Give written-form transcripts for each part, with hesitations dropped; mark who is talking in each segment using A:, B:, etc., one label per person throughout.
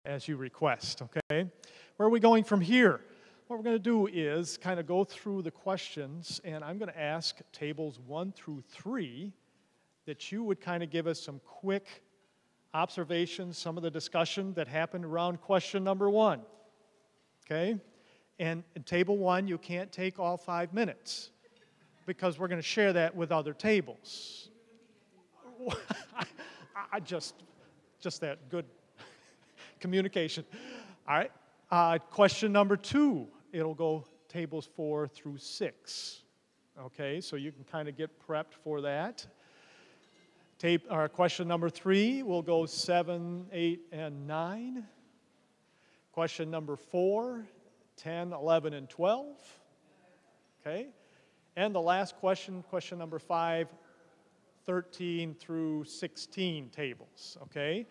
A: as you request, okay? Where are we going from here? What we're going to do is kind of go through the questions, and I'm going to ask tables 1 through 3 that you would kind of give us some quick observations, some of the discussion that happened around question number 1, okay? And in table 1, you can't take all 5 minutes because we're going to share that with other tables. I just that good communication. All right, question number 2, it'll go tables 4 through 6. Okay, so you can kind of get prepped for that. Question number 3 will go 7, 8, and 9. Question number 4, 10, 11, and 12. Okay, and the last question, question number 5, 13 through 16 tables. Okay,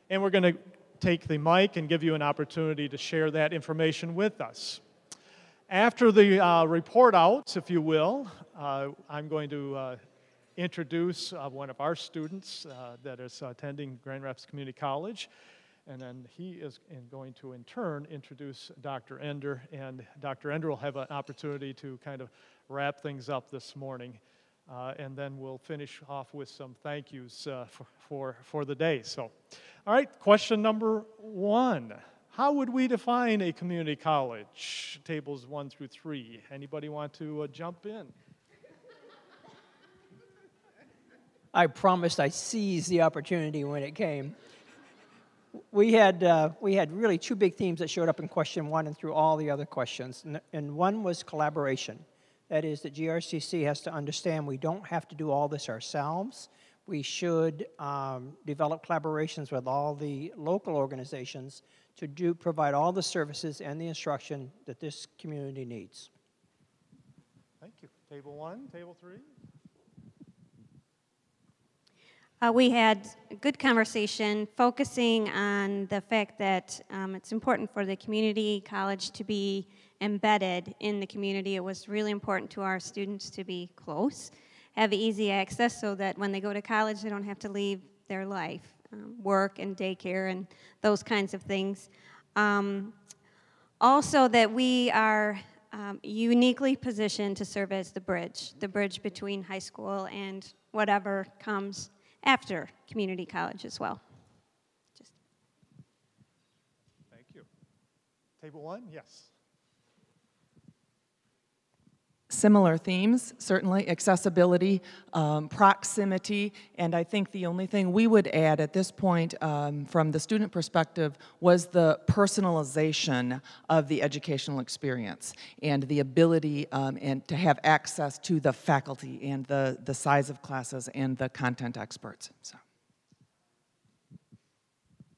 A: and we're going to take the mic and give you an opportunity to share that information with us. After the report outs, if you will, I'm going to introduce one of our students that is attending Grand Rapids Community College, and then he is going to, in turn, introduce Dr. Ender, and Dr. Ender will have an opportunity to kind of wrap things up this morning, and then we'll finish off with some thank yous for the day. So, all right, question number 1. How would we define a community college? Tables 1 through 3. Anybody want to jump in?
B: I promised I'd seize the opportunity when it came. We had really 2 big themes that showed up in question 1 and through all the other questions. And one was collaboration. That is, that GRCC has to understand we don't have to do all this ourselves. We should develop collaborations with all the local organizations to provide all the services and the instruction that this community needs.
A: Thank you. Table 1, table 3.
C: We had a good conversation focusing on the fact that it's important for the community college to be embedded in the community. It was really important to our students to be close, have easy access so that when they go to college they don't have to leave their life, work and daycare and those kinds of things. Also that we are uniquely positioned to serve as the bridge between high school and whatever comes after community college as well.
A: Thank you. Table 1, yes.
D: Similar themes, certainly, accessibility, proximity, and I think the only thing we would add at this point from the student perspective was the personalization of the educational experience and the ability and to have access to the faculty and the size of classes and the content experts. So.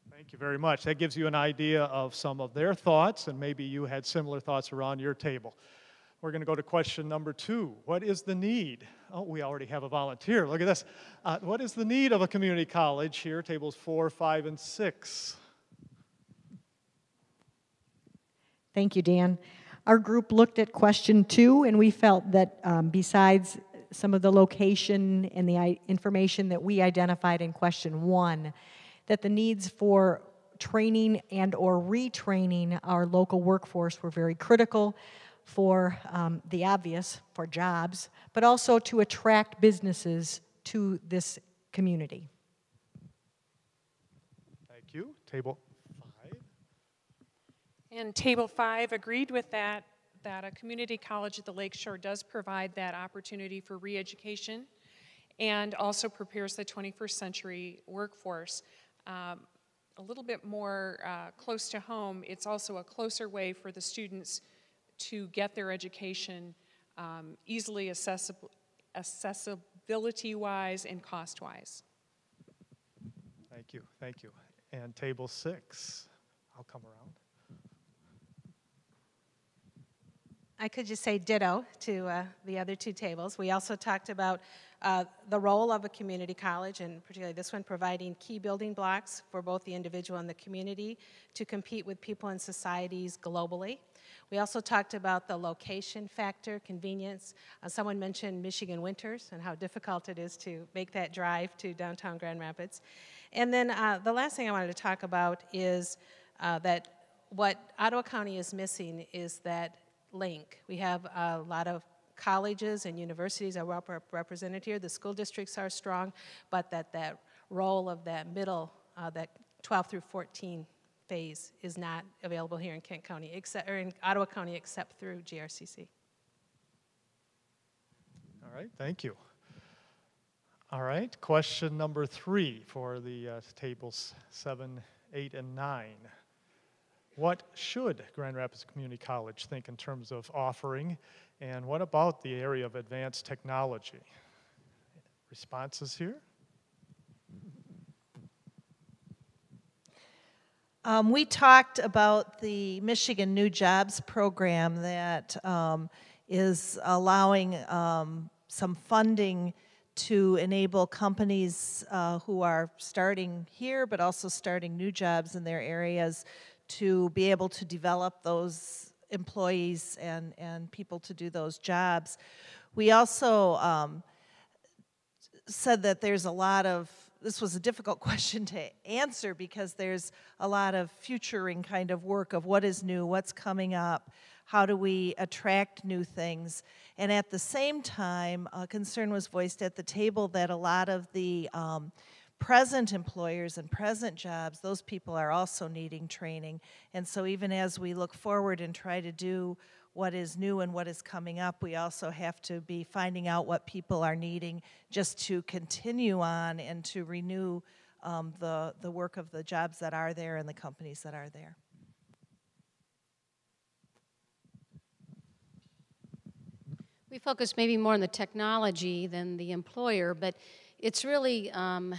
A: Thank you very much. That gives you an idea of some of their thoughts, and maybe you had similar thoughts around your table. We're going to go to question number 2. What is the need? Oh, we already have a volunteer. Look at this. What is the need of a community college here? Tables 4, 5, and 6.
E: Thank you, Dan. Our group looked at question 2, and we felt that besides some of the location and the information that we identified in question 1, that the needs for training and or retraining our local workforce were very critical for the obvious, for jobs, but also to attract businesses to this community.
A: Thank you. Table 5.
F: And Table 5 agreed with that a community college at the Lakeshore does provide that opportunity for re-education and also prepares the 21st century workforce. A little bit more close to home, it's also a closer way for the students to get their education easily accessibility-wise and cost-wise.
A: Thank you, thank you. And table 6, I'll come around.
G: I could just say ditto to the other 2 tables. We also talked about the role of a community college, and particularly this one, providing key building blocks for both the individual and the community to compete with people and societies globally. We also talked about the location factor, convenience. Someone mentioned Michigan winters and how difficult it is to make that drive to downtown Grand Rapids. And then the last thing I wanted to talk about is that what Ottawa County is missing is that link. We have a lot of colleges and universities are represented here. The school districts are strong, but that role of that middle, that 12 through 14 phase is not available here in Kent County, or in Ottawa County, except through GRCC.
A: All right, thank you. All right, question number 3 for the tables 7, 8, and 9. What should Grand Rapids Community College think in terms of offering, and what about the area of advanced technology? Responses here?
H: We talked about the Michigan New Jobs program that is allowing some funding to enable companies who are starting here but also starting new jobs in their areas to be able to develop those employees and people to do those jobs. We also said that there's a lot of, this was a difficult question to answer because there's a lot of futuring kind of work of what is new, what's coming up, how do we attract new things. And at the same time, a concern was voiced at the table that a lot of the present employers and present jobs, those people are also needing training. And so even as we look forward and try to do what is new and what is coming up, we also have to be finding out what people are needing just to continue on and to renew the work of the jobs that are there and the companies that are there.
I: We focus maybe more on the technology than the employer, but it's really, some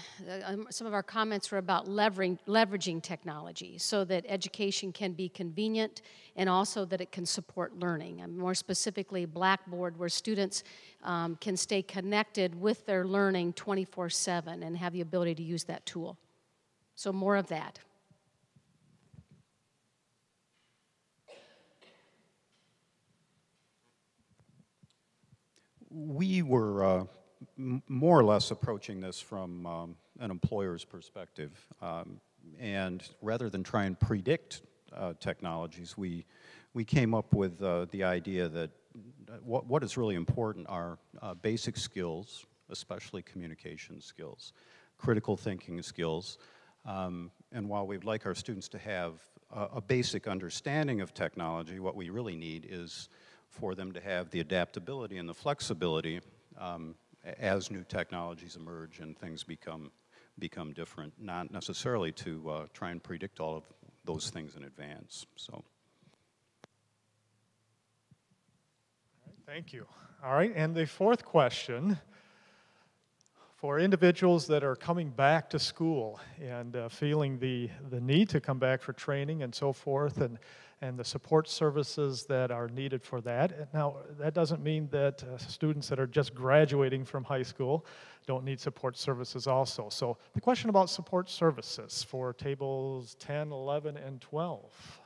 I: of our comments were about leveraging technology so that education can be convenient and also that it can support learning. And more specifically, Blackboard, where students can stay connected with their learning 24/7 and have the ability to use that tool. So more of that.
J: We were more or less approaching this from an employer's perspective. And rather than try and predict technologies, we came up with the idea that what is really important are basic skills, especially communication skills, critical thinking skills. And while we'd like our students to have a basic understanding of technology, what we really need is for them to have the adaptability and the flexibility as new technologies emerge and things become different, not necessarily to try and predict all of those things in advance. So.
A: Thank you. All right, and the 4th question, for individuals that are coming back to school and feeling the need to come back for training and so forth, and the support services that are needed for that. Now, that doesn't mean that students that are just graduating from high school don't need support services also. So the question about support services for tables 10, 11, and 12.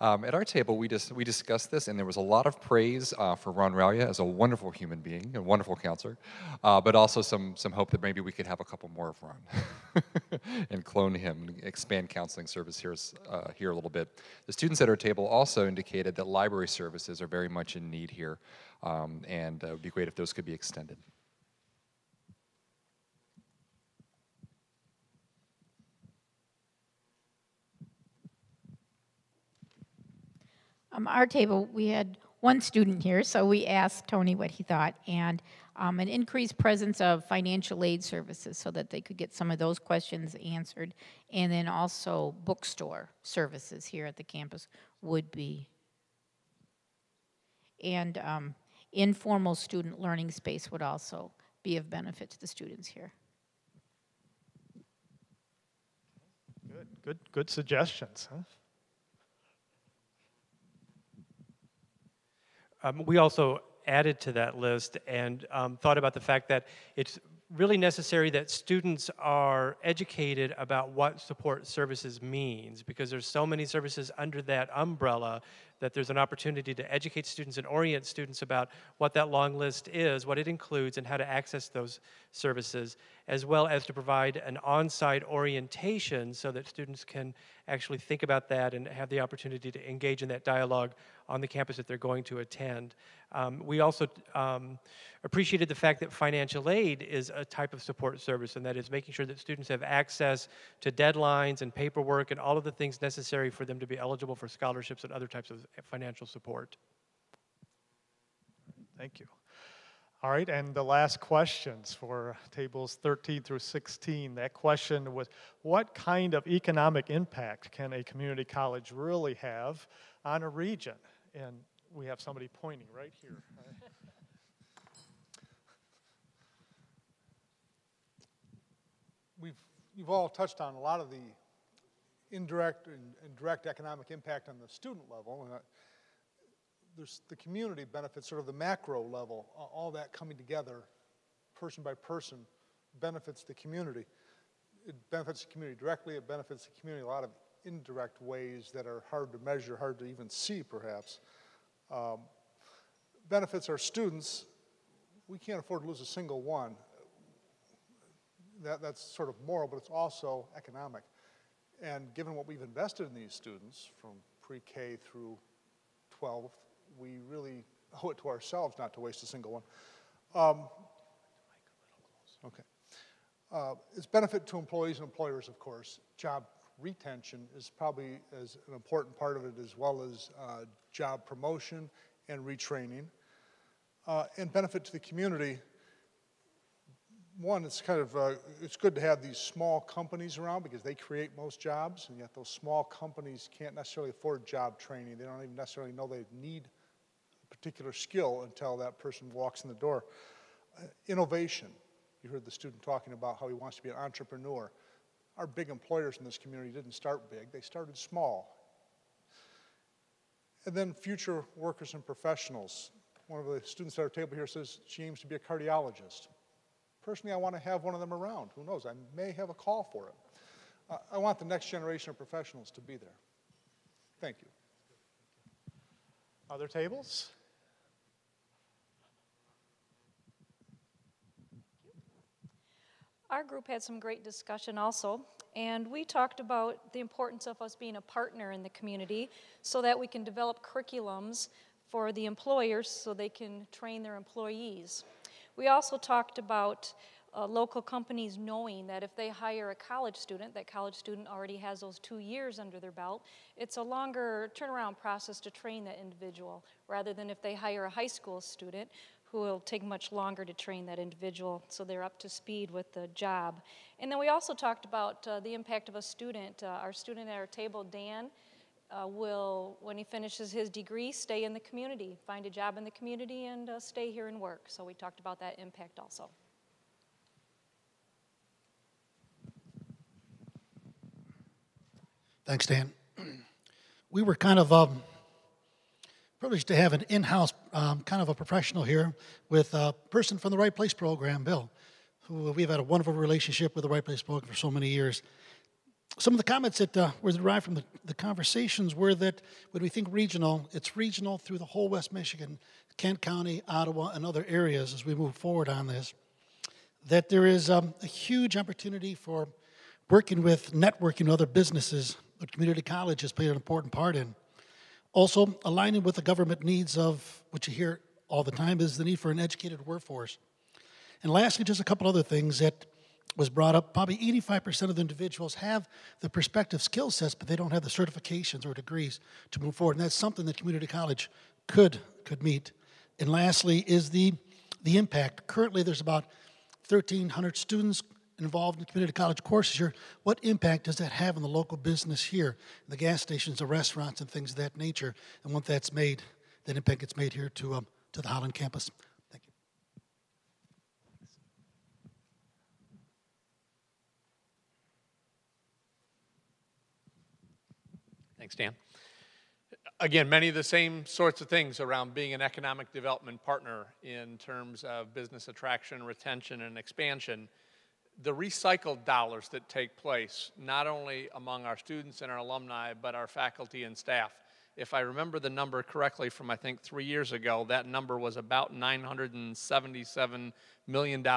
K: At our table, we discussed this, and there was a lot of praise for Ron Rallia as a wonderful human being, a wonderful counselor, but also some hope that maybe we could have a couple more of Ron and clone him and expand counseling service here a little bit. The students at our table also indicated that library services are very much in need here, and it would be great if those could be extended.
L: Our table, we had one student here, so we asked Tony what he thought, and an increased presence of financial aid services so that they could get some of those questions answered, and then also bookstore services here at the campus would be. And informal student learning space would also be of benefit to the students here.
A: Good suggestions, huh?
M: We also added to that list and thought about the fact that it's really necessary that students are educated about what support services means, because there's so many services under that umbrella that there's an opportunity to educate students and orient students about what that long list is, what it includes, and how to access those services, as well as to provide an on-site orientation so that students can actually think about that and have the opportunity to engage in that dialogue on the campus that they're going to attend. We also appreciated the fact that financial aid is a type of support service, and that is making sure that students have access to deadlines and paperwork and all of the things necessary for them to be eligible for scholarships and other types of financial support.
A: Thank you. All right, and the last questions for tables 13 through 16. That question was, what kind of economic impact can a community college really have on a region? And we have somebody pointing right here.
N: You've all touched on a lot of the indirect and direct economic impact on the student level. And there's the community benefits, sort of the macro level, all that coming together, person by person, benefits the community. It benefits the community directly, it benefits the community in a lot of indirect ways that are hard to measure, hard to even see perhaps. Benefits our students. We can't afford to lose a single one. That's sort of moral, but it's also economic. And given what we've invested in these students from pre-K through 12, we really owe it to ourselves not to waste a single one. Okay. It's benefit to employees and employers, of course. Job retention is probably as an important part of it, as well as job promotion and retraining. And benefit to the community. One, it's kind of, it's good to have these small companies around because they create most jobs, and yet those small companies can't necessarily afford job training. They don't even necessarily know they need a particular skill until that person walks in the door. Innovation. You heard the student talking about how he wants to be an entrepreneur. Our big employers in this community didn't start big, they started small. And then future workers and professionals. One of the students at our table here says she aims to be a cardiologist. Personally, I want to have one of them around. Who knows? I may have a call for it. I want the next generation of professionals to be there. Thank you.
A: Other tables?
O: Our group had some great discussion also, and we talked about the importance of us being a partner in the community so that we can develop curriculums for the employers so they can train their employees. We also talked about local companies knowing that if they hire a college student, that college student already has those 2 years under their belt. It's a longer turnaround process to train that individual, rather than if they hire a high school student who will take much longer to train that individual so they're up to speed with the job. And then we also talked about the impact of a student. Our student at our table, Dan, will, when he finishes his degree, stay in the community, find a job in the community, and stay here and work. So we talked about that impact also.
P: Thanks, Dan. We were kind of privileged to have an in-house kind of a professional here with a person from the Right Place program, Bill, who we've had a wonderful relationship with the Right Place program for so many years. Some of the comments that were derived from the conversations were that when we think regional, it's regional through the whole West Michigan, Kent County, Ottawa, and other areas as we move forward on this. That there is a huge opportunity for working with networking with other businesses that community college has played an important part in. Also, aligning with the government needs of, what you hear all the time, is the need for an educated workforce. And lastly, just a couple other things that was brought up. Probably 85% of the individuals have the prospective skill sets, but they don't have the certifications or degrees to move forward. And that's something that community college could meet. And lastly is the impact. Currently, there's about 1,300 students involved in community college courses here. What impact does that have on the local business here, the gas stations, the restaurants, and things of that nature? And once that's made, that impact gets made here to the Holland campus. Thank you.
Q: Thanks, Dan. Again, many of the same sorts of things around being an economic development partner in terms of business attraction, retention, and expansion. The recycled dollars that take place, not only among our students and our alumni, but our faculty and staff, If I remember the number correctly from, I think, 3 years ago, that number was about $977 million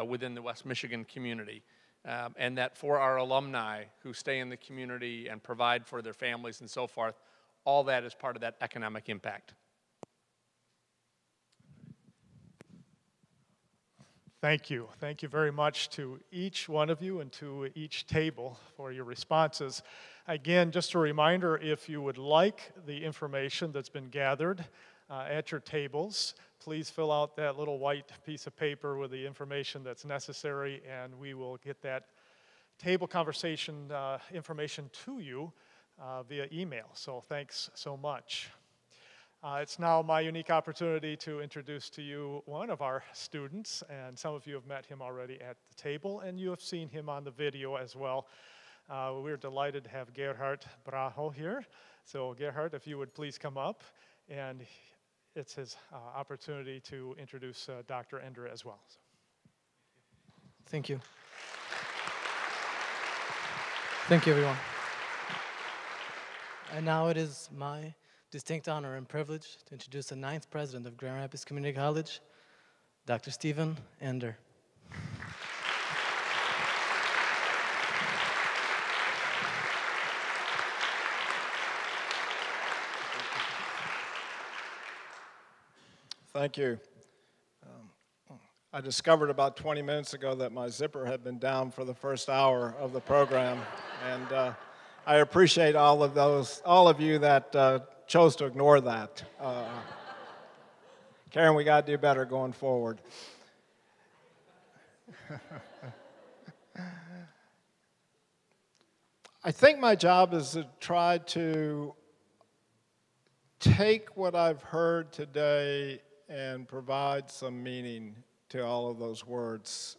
Q: within the West Michigan community. And that for our alumni who stay in the community and provide for their families and so forth, all that is part of that economic impact.
A: Thank you. Thank you very much to each one of you and to each table for your responses. Again, just a reminder, if you would like the information that's been gathered at your tables, please fill out that little white piece of paper with the information that's necessary, and we will get that table conversation information to you via email. So thanks so much. It's now my unique opportunity to introduce to you one of our students, and some of you have met him already at the table, and you have seen him on the video as well. We're delighted to have Gerhard Braho here. So Gerhard, if you would please come up, and it's his opportunity to introduce Dr. Ender as well.
R: Thank you. Thank you, everyone. And now it is my distinct honor and privilege to introduce the 9th president of Grand Rapids Community College, Dr. Stephen Ender.
S: Thank you. I discovered about 20 minutes ago that my zipper had been down for the first hour of the program, and I appreciate all of you that chose to ignore that. Karen, we got to do better going forward. I think my job is to try to take what I've heard today and provide some meaning to all of those words.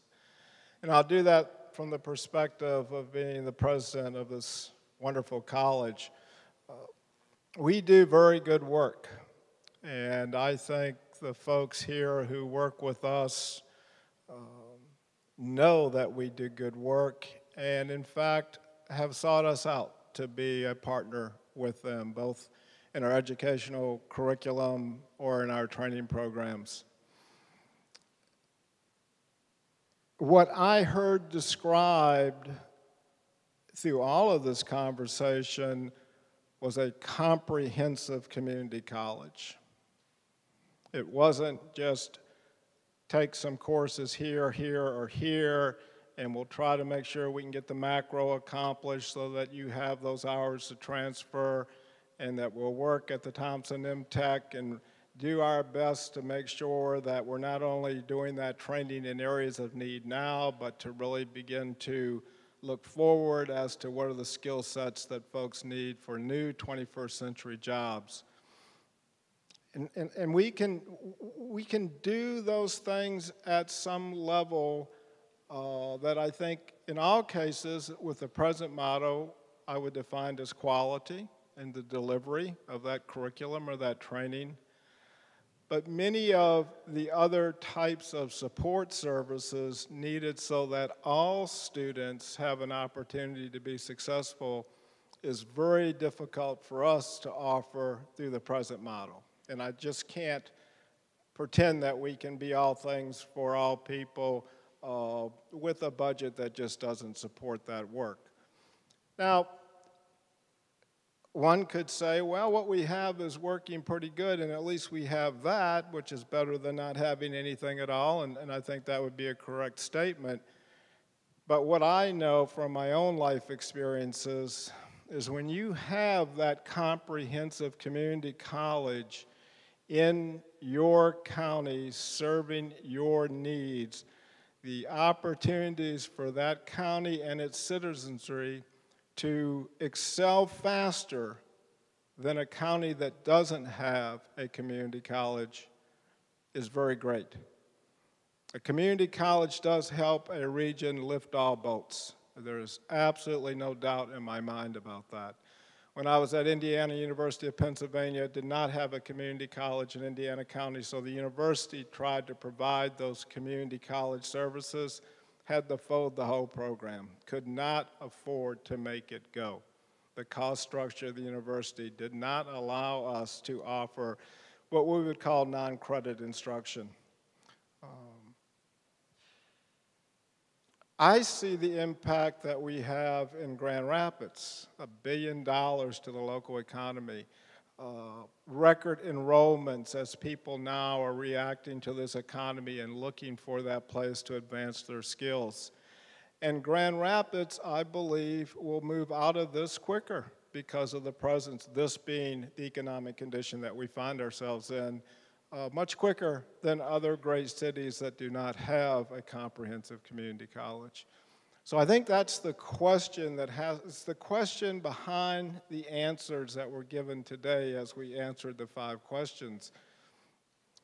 S: And I'll do that from the perspective of being the president of this wonderful college. We do very good work, and I think the folks here who work with us know that we do good work, and in fact have sought us out to be a partner with them, both in our educational curriculum or in our training programs. What I heard described through all of this conversation was a comprehensive community college. It wasn't just take some courses here, here, or here, and we'll try to make sure we can get the macro accomplished so that you have those hours to transfer, and that we'll work at the Thompson M-Tech and do our best to make sure that we're not only doing that training in areas of need now, but to really begin to look forward as to what are the skill sets that folks need for new 21st century jobs. And we can do those things at some level that I think in all cases with the present motto I would define as quality in the delivery of that curriculum or that training. But many of the other types of support services needed so that all students have an opportunity to be successful is very difficult for us to offer through the present model. And I just can't pretend that we can be all things for all people with a budget that just doesn't support that work. Now, one could say, well, what we have is working pretty good, and at least we have that, which is better than not having anything at all, and I think that would be a correct statement. But what I know from my own life experiences is when you have that comprehensive community college in your county serving your needs, the opportunities for that county and its citizenry to excel faster than a county that doesn't have a community college is very great. A community college does help a region lift all boats. There is absolutely no doubt in my mind about that. When I was at Indiana University of Pennsylvania, it did not have a community college in Indiana County, so the university tried to provide those community college services, had to fold the whole program, could not afford to make it go. the cost structure of the university did not allow us to offer what we would call non-credit instruction. I see the impact that we have in Grand Rapids, $1 billion to the local economy, record enrollments as people now are reacting to this economy and looking for that place to advance their skills. And Grand Rapids, I believe, will move out of this quicker because of the presence, this being the economic condition that we find ourselves in, much quicker than other great cities that do not have a comprehensive community college. So I think that's the question it's the question behind the answers that were given today as we answered the 5 questions.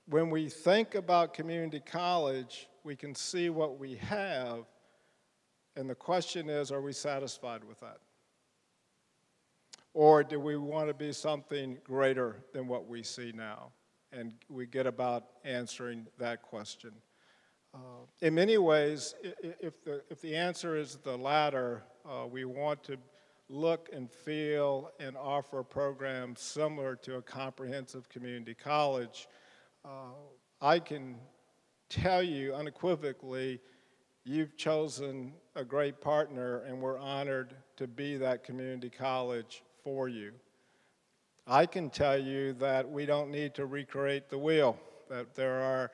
S: When we think about community college, we can see what we have, and the question is, are we satisfied with that? Or do we want to be something greater than what we see now? And we get about answering that question. In many ways, if the answer is the latter, we want to look and feel and offer programs similar to a comprehensive community college. I can tell you unequivocally, you've chosen a great partner, and we're honored to be that community college for you. I can tell you that we don't need to recreate the wheel, that there are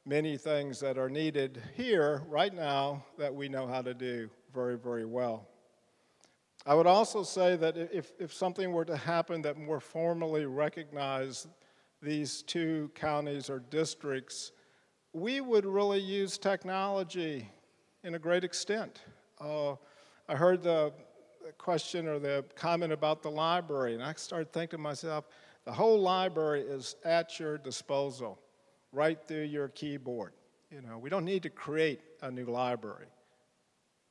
S: many things that are needed here right now that we know how to do very, very well. I would also say that if something were to happen that more formally recognized these 2 counties or districts, we would really use technology in a great extent. I heard the question or the comment about the library, and I started thinking to myself, the whole library is at your disposal, right through your keyboard. You know, we don't need to create a new library.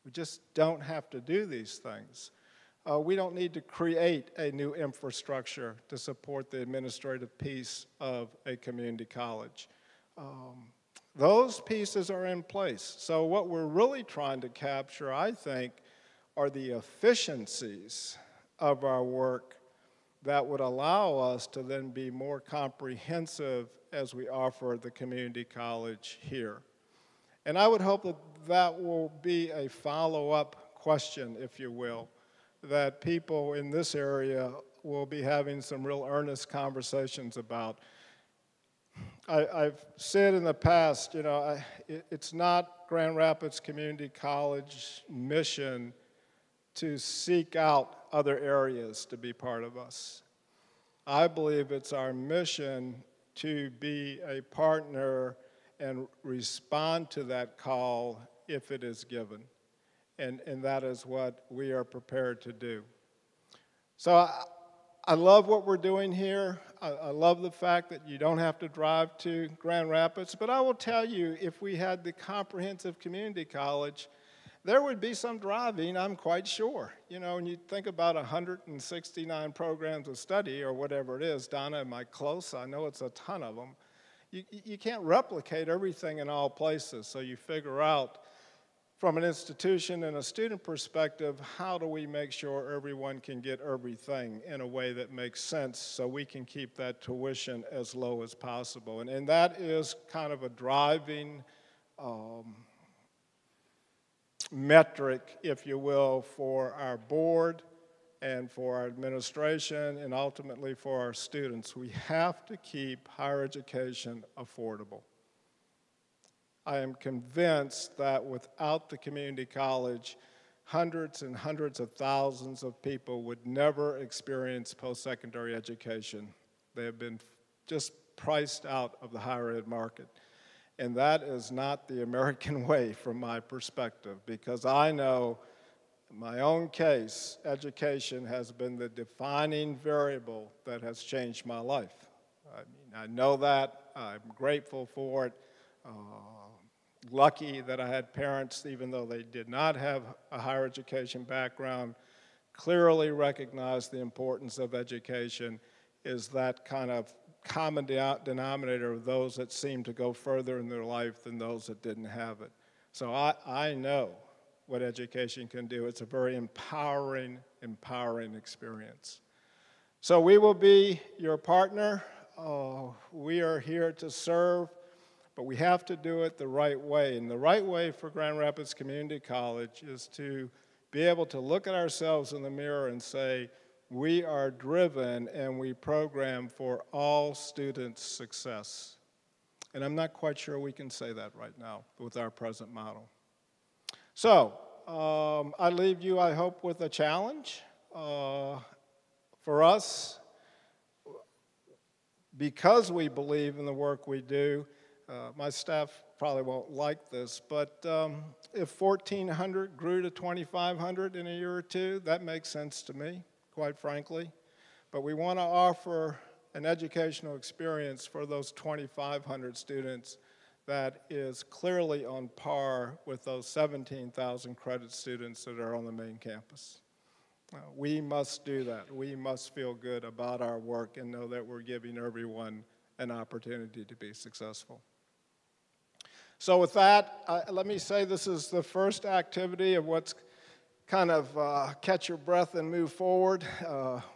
S: We just don't have to do these things. We don't need to create a new infrastructure to support the administrative piece of a community college. Those pieces are in place. So what we're really trying to capture, I think, are the efficiencies of our work that would allow us to then be more comprehensive as we offer the community college here. And I would hope that that will be a follow-up question, if you will, that people in this area will be having some real earnest conversations about. I've said in the past, you know, it's not Grand Rapids Community College mission to seek out other areas to be part of us. I believe it's our mission to be a partner and respond to that call if it is given. And that is what we are prepared to do. So I love what we're doing here. I love the fact that you don't have to drive to Grand Rapids, but I will tell you, if we had the comprehensive community college, there would be some driving, I'm quite sure. You know, when you think about 169 programs of study or whatever it is, Donna, am I close? I know it's a ton of them. You can't replicate everything in all places, so you figure out from an institution and a student perspective, how do we make sure everyone can get everything in a way that makes sense so we can keep that tuition as low as possible? And that is kind of a driving metric, if you will, for our board and for our administration and ultimately for our students. We have to keep higher education affordable. I am convinced that without the community college, hundreds and hundreds of thousands of people would never experience post-secondary education. They have been just priced out of the higher ed market. And that is not the American way from my perspective, because I know in my own case, education has been the defining variable that has changed my life. I mean, I know that, I'm grateful for it. Lucky that I had parents, even though they did not have a higher education background, clearly recognized the importance of education is that kind of common denominator of those that seem to go further in their life than those that didn't have it. So I know what education can do. It's a very empowering experience. So we will be your partner. We are here to serve, but we have to do it the right way. And the right way for Grand Rapids Community College is to be able to look at ourselves in the mirror and say, we are driven and we program for all students' success. And I'm not quite sure we can say that right now with our present model. So I leave you, I hope, with a challenge. For us, because we believe in the work we do, my staff probably won't like this, but if 1,400 grew to 2,500 in a year or two, that makes sense to me, quite frankly. But we want to offer an educational experience for those 2,500 students that is clearly on par with those 17,000 credit students that are on the main campus. We must do that. We must feel good about our work and know that we're giving everyone an opportunity to be successful. So with that, let me say this is the first activity of what's kind of catch your breath and move forward.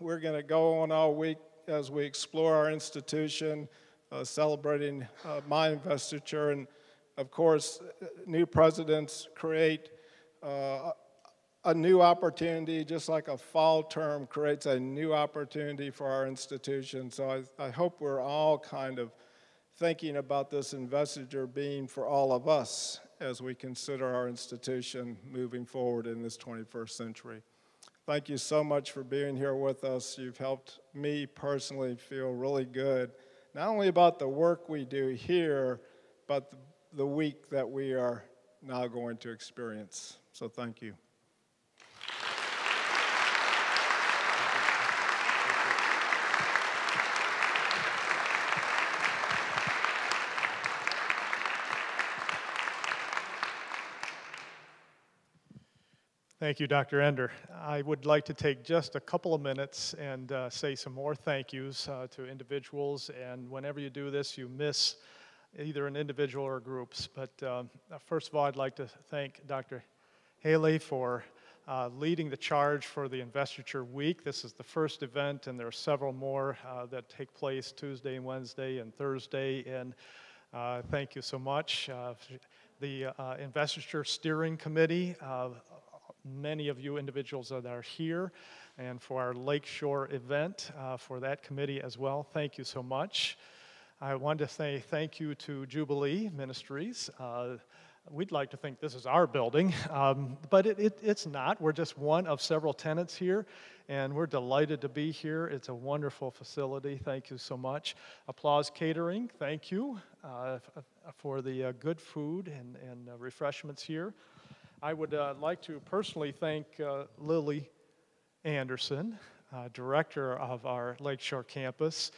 S: We're going to go on all week as we explore our institution, celebrating my investiture. And of course, new presidents create a new opportunity, just like a fall term creates a new opportunity for our institution. So I hope we're all kind of thinking about this investiture being for all of us as we consider our institution moving forward in this 21st century. Thank you so much for being here with us. You've helped me personally feel really good, not only about the work we do here, but the week that we are now going to experience. So thank you.
A: Thank you, Dr. Ender. I would like to take just a couple of minutes and say some more thank yous to individuals. And whenever you do this, you miss either an individual or groups. But first of all, I'd like to thank Dr. Haley for leading the charge for the Investiture Week. This is the first event, and there are several more that take place Tuesday and Wednesday and Thursday. And thank you so much. The Investiture Steering Committee, many of you individuals that are here, and for our Lakeshore event, for that committee as well, thank you so much. I want to say thank you to Jubilee Ministries. We'd like to think this is our building, but it's not. We're just one of several tenants here, and we're delighted to be here. It's a wonderful facility. Thank you so much. Applause Catering, thank you for the good food and refreshments here. I would like to personally thank Lily Anderson, director of our Lakeshore campus.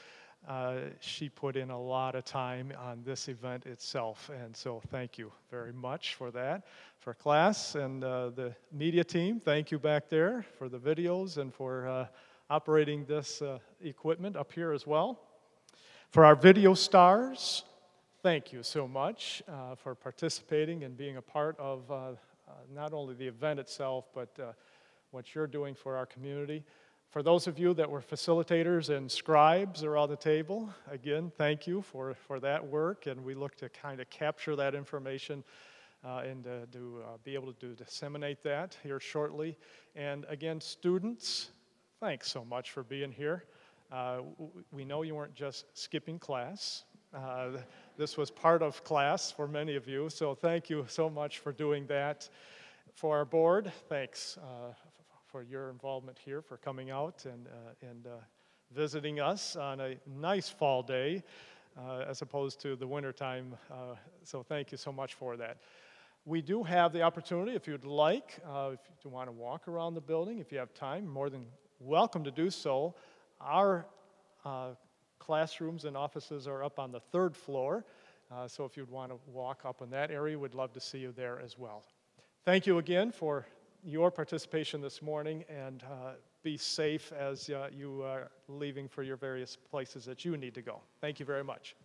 A: She put in a lot of time on this event itself, and so thank you very much for that. For class and the media team, thank you back there for the videos and for operating this equipment up here as well. For our video stars, thank you so much for participating and being a part of not only the event itself, but what you're doing for our community. For those of you that were facilitators and scribes around the table, again, thank you for that work, and we look to kind of capture that information and to be able to disseminate that here shortly. And again, students, thanks so much for being here. We know you weren't just skipping class. This was part of class for many of you, so thank you so much for doing that. For our board, thanks for your involvement here, for coming out and visiting us on a nice fall day as opposed to the wintertime, so thank you so much for that. We do have the opportunity, if you'd like, if you want to walk around the building, if you have time, more than welcome to do so. Our classrooms and offices are up on the 3rd floor, so if you'd want to walk up in that area, we'd love to see you there as well. Thank you again for your participation this morning, and be safe as you are leaving for your various places that you need to go. Thank you very much.